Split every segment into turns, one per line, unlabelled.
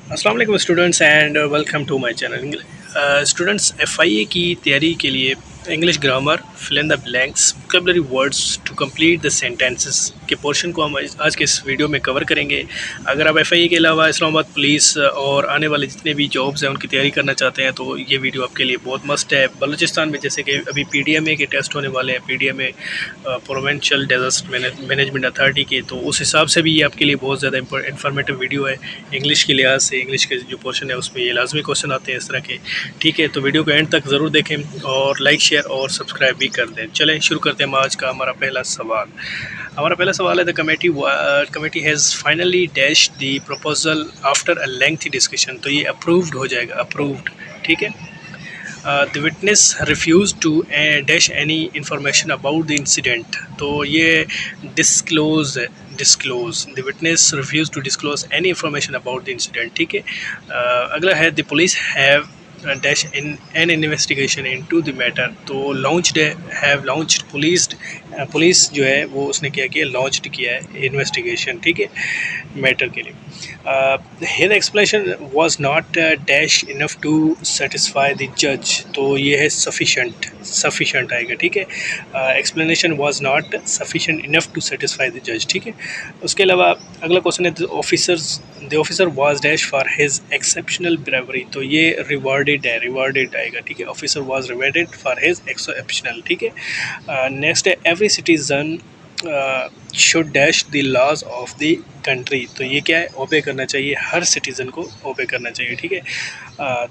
अस्सलाम वालेकुम students and welcome to my channel. Students FIA की तैयारी के लिए English grammar, fill in the blanks, vocabulary words to complete the sentences के पोर्शन को हम आज के इस वीडियो में कवर करेंगे। अगर आप एफआईए के अलावा इस्लामाबाद पुलिस और आने वाले जितने भी जॉब्स हैं उनकी तैयारी करना चाहते हैं तो ये वीडियो आपके लिए बहुत मस्त है। बलूचिस्तान में जैसे कि अभी पीडीएमए के टेस्ट होने वाले हैं, PDMA provincial disaster management authority के, तो उस हिसाब से भी ये आपके लिए बहुत ज़्यादा इन्फॉर्मेटिव वीडियो है। इंग्लिश के लिहाज से इंग्लिश के जो पोर्शन है उसमें ये लाजमी क्वेश्चन आते हैं इस तरह के। ठीक है, तो वीडियो को एंड तक ज़रूर देखें और लाइक शेयर और सब्सक्राइब भी कर दें। चलें शुरू करते हैं आज का हमारा पहला सवाल। हमारा पहला सवाल है, the committee has finally dash the proposal after a lengthy discussion. तो ये अप्रूव्ड हो जाएगा, अप्रूव्ड। ठीक है। The witness refuse to dash any information about the incident. तो ये डिस्क्लोज है, disclose. The witness refuse to disclose any information about the incident. ठीक है। अगला है, the police have dash in an investigation into the matter. तो launched have launched police जो है वो उसने क्या किया, लॉन्च्ड किया है इन्वेस्टिगेशन। ठीक है, मैटर के लिए। His explanation was not dash enough to satisfy the जज। तो ये है सफिशेंट, सफिशेंट आएगा। ठीक है, explanation was not sufficient enough to satisfy the जज। ठीक है। उसके अलावा अगला क्वेश्चन है, the officer was dash for his exceptional bravery. तो ये रिवार्डेड है, रिवार्डेड आएगा। ठीक है, officer was rewarded for his exceptional. ठीक है। नेक्स्ट है, every citizen should dash the laws of the country. तो ये क्या है, ओबे करना चाहिए, हर सिटीज़न को ओबे करना चाहिए। ठीक है।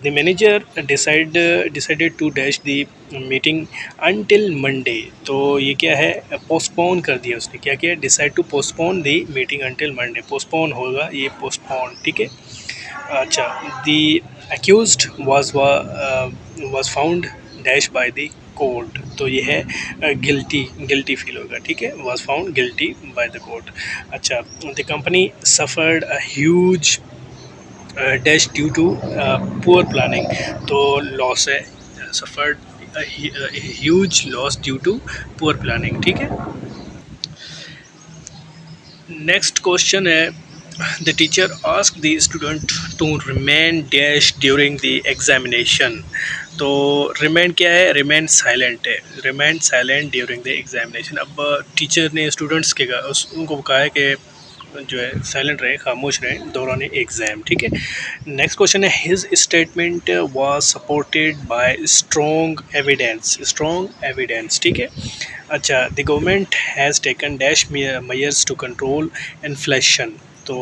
The manager decided to dash the meeting until Monday. तो ये क्या है, पोस्टपोन कर दिया उसने। क्या किया, decide to postpone the meeting until Monday. Postpone होगा, ये पोस्टपोन। ठीक है। अच्छा, the accused was found dash by the court. तो ये है गिल्टी, गिल्टी फील होगा। ठीक है, was found guilty by the court. अच्छा, the company suffered a huge dash due to poor planning. तो लॉस है, suffered huge loss due to poor planning. ठीक है। नेक्स्ट क्वेश्चन है, the teacher ask the student to remain dash during the examination. तो remain क्या है, remain silent है, remain silent during the examination. अब टीचर ने स्टूडेंट्स के उनको कहा है कि जो है साइलेंट रहे, खामोश रहें दौरान एग्ज़ाम। ठीक है। नेक्स्ट क्वेश्चन है, his statement was supported by strong evidence, strong evidence. ठीक है। अच्छा, the government has taken dash measures to control inflation. तो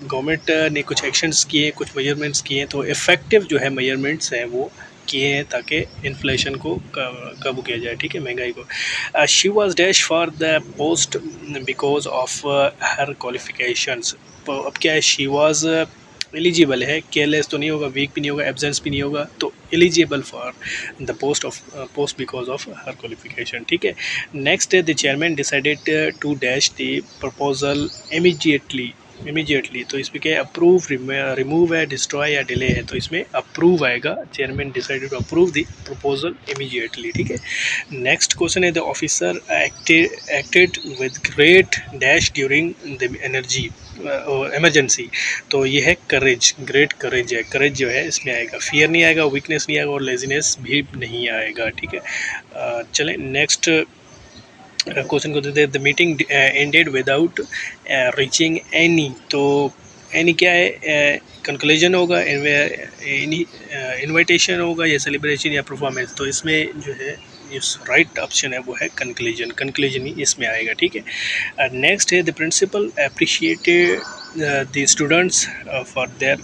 गवर्नमेंट ने कुछ एक्शंस किए, कुछ मेजरमेंट्स किए, तो इफ़ेक्टिव जो है मेजरमेंट्स हैं वो किए हैं ताकि इन्फ्लेशन को काबू किया जाए। ठीक है, महंगाई को। She was dash for the post because of her qualifications. तो अब क्या है, शी वाज एलिजिबल है, केयरलेस तो नहीं होगा, वीक भी नहीं होगा, एब्सेंस भी नहीं होगा, तो eligible for the post because of her qualification. ठीक है। Next the chairman decided to dash the proposal immediately, immediately. तो इसमें क्या है, अप्रूव, रिमूव है, डिस्ट्रॉय या डिले है। तो इसमें अप्रूव आएगा, chairman decided to approve the proposal immediately. ठीक है। नेक्स्ट क्वेश्चन है, the officer acted with great dash during the energy emergency. तो ये है करेज, ग्रेट करेज है। करेज जो है इसमें आएगा, फियर नहीं आएगा, वीकनेस नहीं आएगा और लेजीनेस भी नहीं आएगा। ठीक है। चलें नेक्स्ट क्वेश्चन को देते हैं, the meeting ended without reaching any. तो एनी क्या है, कंक्लूजन होगा, इनविटेशन होगा या सेलिब्रेशन या परफॉर्मेंस। तो इसमें जो है इस राइट ऑप्शन है वो है कंक्लूजन, कंक्लूजन ही इसमें आएगा। ठीक है। नेक्स्ट है, the principal appreciated the students for their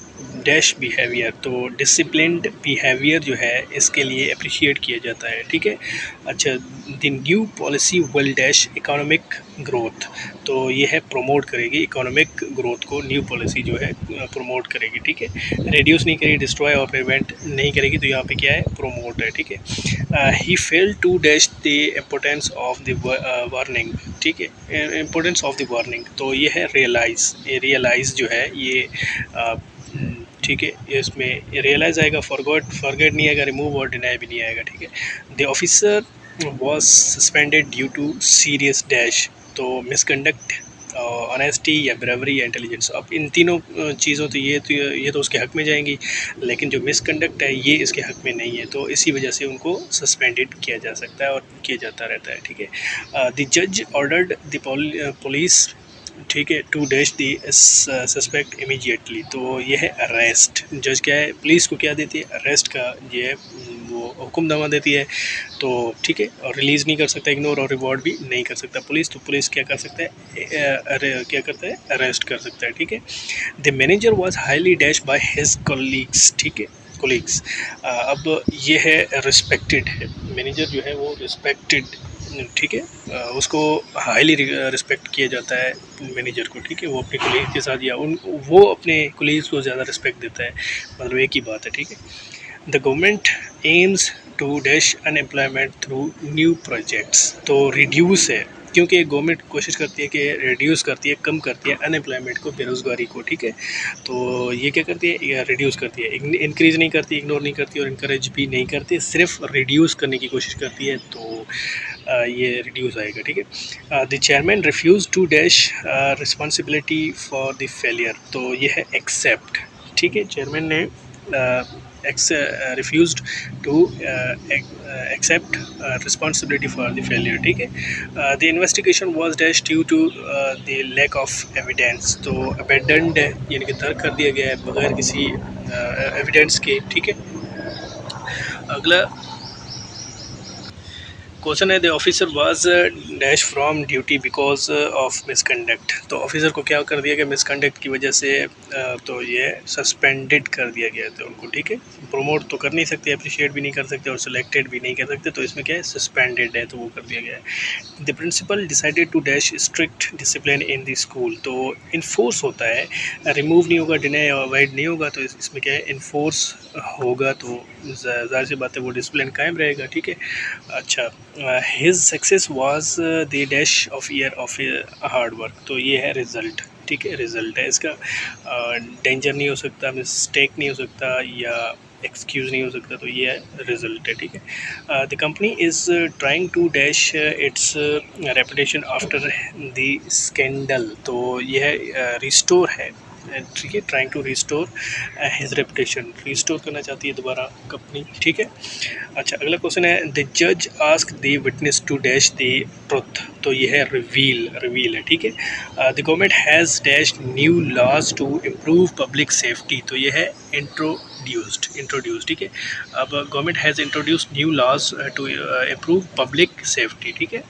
dash behaviour. तो डिसिप्लिन्ड बिहेवियर जो है इसके लिए अप्रिशिएट किया जाता है। ठीक है। अच्छा, the new policy will dash economic growth. तो ये है प्रमोट करेगी इकोनॉमिक ग्रोथ को, न्यू पॉलिसी जो है प्रमोट करेगी। ठीक है। रिड्यूस नहीं करेगी, डिस्ट्रॉय और प्रिवेंट नहीं करेगी, तो यहाँ पे क्या है, प्रमोट है। ठीक है। He fail to dash the importance of the warning. ठीक है, इम्पोर्टेंस ऑफ द वार्निंग। तो ये है रियलाइज़, ये रियलाइज़ जो है ये ठीक है, ये इसमें रियलाइज़ आएगा, फॉरगेट नहीं आएगा, रिमूव और डिनाई भी नहीं आएगा। ठीक है। The officer was suspended due to serious dash। तो मिसकंडक्ट ऑनेस्टी या ब्रेवरी या इंटेलिजेंस। अब इन तीनों चीज़ों ये तो उसके हक़ में जाएंगी, लेकिन जो मिसकंडक्ट है ये इसके हक़ में नहीं है, तो इसी वजह से उनको सस्पेंडेड किया जा सकता है और किया जाता रहता है। ठीक है। द जज ऑर्डर्ड द पुलिस, ठीक है, to dash the suspect immediately. तो ये है अरेस्ट। जज क्या है, पुलिस को क्या देती है, अरेस्ट का ये है वो हुक्मनामा देती है। तो ठीक है, और रिलीज़ नहीं कर सकता, इग्नोर और रिवॉर्ड भी नहीं कर सकता पुलिस। तो पुलिस क्या कर सकता है, क्या करता है, अरेस्ट कर सकता है। ठीक है। The manager was highly dash by his colleagues, ठीक है, कोलीग्स। अब ये है रिस्पेक्टेड है, मैनेजर जो है वो रिस्पेक्टेड, ठीक है, उसको हाईली रिस्पेक्ट किया जाता है मैनेजर को। ठीक है, वो अपने कोलीग के साथ या वो अपने कोलीग्स को ज़्यादा रिस्पेक्ट देता है, मतलब एक ही बात है। ठीक है। The government aims to dash unemployment through new projects. तो रिड्यूस है, क्योंकि गवर्नमेंट कोशिश करती है कि रिड्यूस करती है, कम करती है अनएम्प्लॉयमेंट को, बेरोज़गारी को। ठीक है। तो ये क्या करती है, या रिड्यूस करती है, इंक्रीज़ नहीं करती, इग्नोर नहीं करती और इनकरेज भी नहीं करती, सिर्फ रिड्यूस करने की कोशिश करती है। तो ये रिड्यूस आएगा। ठीक है। The chairman refuse to dash responsibility for the failure. तो ये है एक्सेप्ट। ठीक है, चेयरमैन ने refused to accept responsibility for the failure. ठीक है। The investigation was dash due to the lack of evidence. तो अबेंडन्ड है, यानी कि तर्क कर दिया गया है बगैर किसी एविडेंस के। ठीक है। अगला क्वेश्चन है, the officer was dash from duty because of misconduct. तो ऑफिसर को क्या कर दिया गया, मिसकंडक्ट की वजह से तो ये सस्पेंडेड कर दिया गया था उनको। ठीक है। प्रमोट तो कर नहीं सकते, अप्रिशिएट भी नहीं कर सकते और सिलेक्टेड भी नहीं कर सकते, तो इसमें क्या है, सस्पेंडेड है, तो वो कर दिया गया है। The principal decided to dash strict discipline in the school. तो इन्फोर्स होता है, रिमूव नहीं होगा, डिनाई और अवॉइड नहीं होगा, तो इसमें क्या है, इन्फोर्स होगा, तो ज़ाहिर सी बात है वो डिसिप्लिन कायम रहेगा। ठीक है। अच्छा, his success was the dash of year of hard work. तो ये है रिज़ल्ट। ठीक है, रिज़ल्ट है इसका। डेंजर नहीं हो सकता, मिस्टेक नहीं हो सकता या एक्सक्यूज़ नहीं हो सकता, तो ये है रिज़ल्ट है। ठीक है। The company is trying to dash its reputation after the scandal. तो यह है रिस्टोर है, ठीक है, trying to restore his reputation, restore करना चाहती है दोबारा कंपनी। ठीक है। अच्छा, अगला क्वेश्चन है, द जज ask the witness to dash the truth. तो ये है रिवील है। ठीक है। The government has dash new laws to improve public safety. तो ये है इंट्रोड्यूस्ड। ठीक है। अब government has introduced new laws to improve public safety. ठीक है।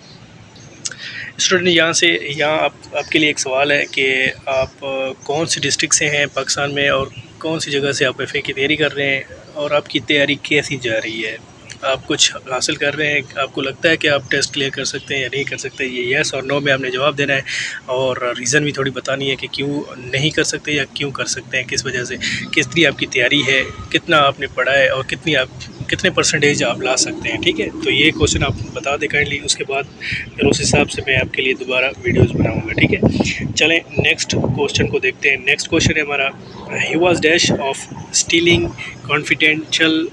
स्टूडेंट, यहाँ आपके लिए एक सवाल है कि आप कौन सी डिस्ट्रिक्ट से हैं पाकिस्तान में और कौन सी जगह से आप एफए की तैयारी कर रहे हैं और आपकी तैयारी कैसी जा रही है। आप कुछ हासिल कर रहे हैं, आपको लगता है कि आप टेस्ट क्लियर कर सकते हैं या नहीं कर सकते, ये येस और नो में आपने जवाब देना है और रीज़न भी थोड़ी बतानी है कि क्यों नहीं कर सकते या क्यों कर सकते हैं, किस वजह से, कितनी आपकी तैयारी है, कितना आपने पढ़ा है और कितने परसेंटेज आप ला सकते हैं। ठीक है। तो ये क्वेश्चन आप बता दें काइंडली, उसके बाद फिर उस हिसाब से मैं आपके लिए दोबारा वीडियोज़ बनाऊँगा। ठीक है। चलें नेक्स्ट क्वेश्चन को देखते हैं। नेक्स्ट क्वेश्चन है हमारा, he was dash of stealing confidential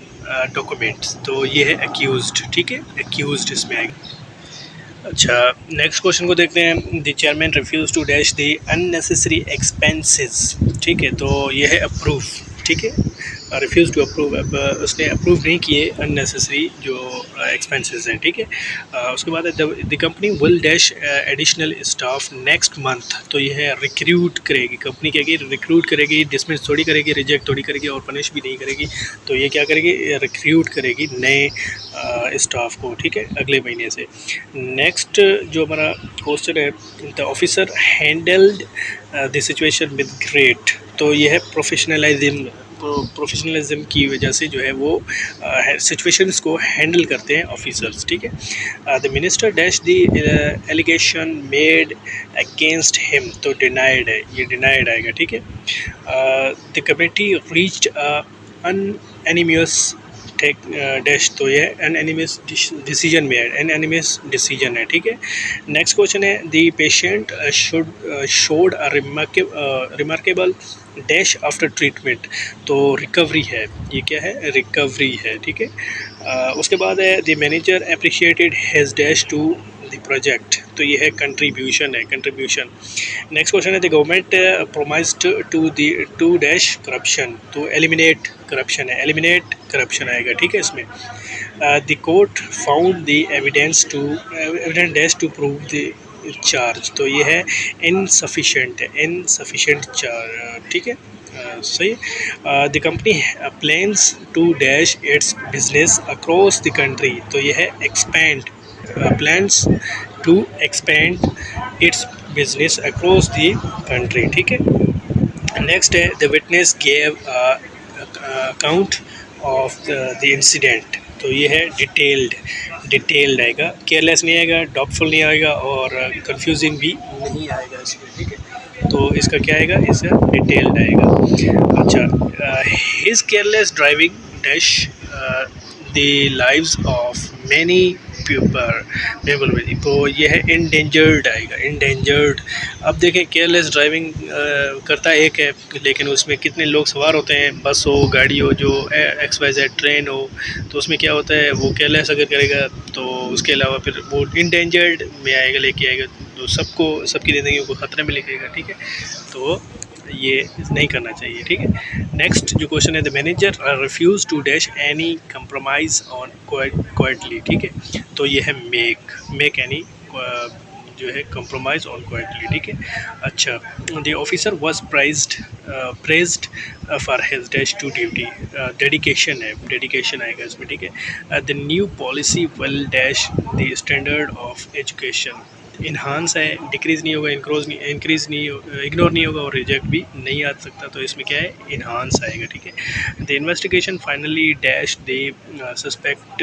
documents. तो ये है एक्यूज्ड। ठीक है, एक्यूज्ड इसमें आएगा। अच्छा, नेक्स्ट क्वेश्चन को देखते हैं, the chairman refuse to dash the unnecessary expenses. ठीक है, तो ये है अप्रूव। ठीक है, रिफ्यूज़ टू अप्रूव, अब उसने अप्रूव नहीं किए अननेसेसरी जो एक्सपेंसेस हैं। ठीक है। उसके बाद the company will dash additional staff next month. तो ये है रिक्रूट करेगी कंपनी, क्या करेगी, रिक्रूट करेगी, डिसमिस थोड़ी करेगी, रिजेक्ट थोड़ी करेगी और पनिश भी नहीं करेगी। तो ये क्या करेगी, रिक्रूट करेगी नए स्टाफ को। ठीक है, अगले महीने से। नेक्स्ट जो हमारा क्वेश्चन है, the officer handled the situation with great. तो ये है प्रोफेशनलिज्म की वजह से जो है वो सिचुएशंस को हैंडल करते हैं ऑफिसर्स। ठीक है। The minister dash the allegation made against him. तो डिनाइड है, ये डिनाइड आएगा। ठीक है। The committee reached unanimous dash. तो ये अनएनिमियस डिसीजन में है, अनएनिमियस डिसीजन है। ठीक है। नेक्स्ट क्वेश्चन है, the patient showed a remarkable dash after treatment. तो रिकवरी है, ये क्या है, रिकवरी है। ठीक है। उसके बाद है, the manager appreciated his dash to the the project, तो ये है कंट्रीब्यूशन है, कंट्रीब्यूशन। नेक्स्ट क्वेश्चन है the government promised to dash corruption, तो एलिमिनेट करप्शन है, एलिमिनेट करप्शन आएगा, ठीक है इसमें। The court found the evidence dash to prove the charge, तो ये है इनसफिशेंट है, इनसफिशेंट चार्ज, ठीक है। सही। The company plans to dash its business across the country, तो ये है expand, plans to expand its business across the country, ठीक है। नेक्स्ट है the witness gave account of the incident, तो ये है डिटेल्ड, डिटेल्ड आएगा, केयरलेस नहीं आएगा, डाउटफुल नहीं आएगा और कंफ्यूजिंग भी नहीं आएगा इसमें, ठीक है। तो इसका क्या आएगा, इसका डिटेल्ड आएगा। अच्छा, his careless driving dash the lives of many people, तो ये है इंडेंजर्ड आएगा, इंडेंजर्ड। अब देखें केयरलेस ड्राइविंग करता एक है, लेकिन उसमें कितने लोग सवार होते हैं, बस हो, गाड़ी हो, जो XYZ ट्रेन हो, तो उसमें क्या होता है, वो केयरलेस अगर करेगा तो उसके अलावा फिर वो इंडेंजर्ड में आएगा, लेके आएगा, तो सबको, सबकी ज़िंदगी को ख़तरे में लेकेगा, ठीक है। तो ये नहीं करना चाहिए, ठीक है। नेक्स्ट जो क्वेश्चन है the manager refuse to dash any compromise on quietly, ठीक है। तो ये है मेक एनी जो है कंप्रोमाइज़ ऑन क्वाइटली, ठीक है। अच्छा, the officer was praised for his dash to duty, dedication है, डेडिकेशन आएगा इसमें, ठीक है। The new policy will dash the standard of education, enhance है, डिक्रीज़ नहीं होगा, इंक्रीज़ नहीं, इग्नोर नहीं होगा और रिजेक्ट भी नहीं आ सकता, तो इसमें क्या है, इन्हांस आएगा, ठीक है। The investigation finally dash the suspect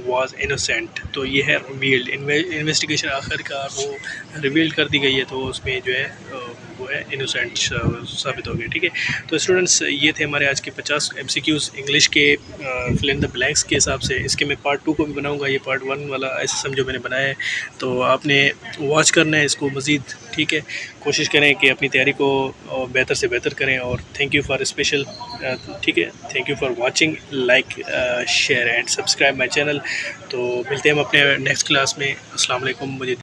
was innocent, तो ये है रिवील्ड, इन्वेस्टिगेशन आखिरकार वो रिवील्ड कर दी गई है, तो उसमें जो है वो है इनोसेंट साबित हो गया, ठीक है। तो स्टूडेंट्स, ये थे हमारे आज के 50 MCQs इंग्लिश के फिल इन द ब्लैंक्स के हिसाब से। इसके मैं पार्ट 2 को भी बनाऊंगा, ये पार्ट 1 वाला ऐसे समझो मैंने बनाया है, तो आपने वॉच करना है इसको मज़ीद, ठीक है। कोशिश करें कि अपनी तैयारी को बेहतर से बेहतर करें, और थैंक यू फॉर स्पेशल, ठीक है, thank you for watching, like share and subscribe my channel. तो मिलते हैं हम अपने नेक्स्ट क्लास में। अस्सलाम वालेकुम। मुझे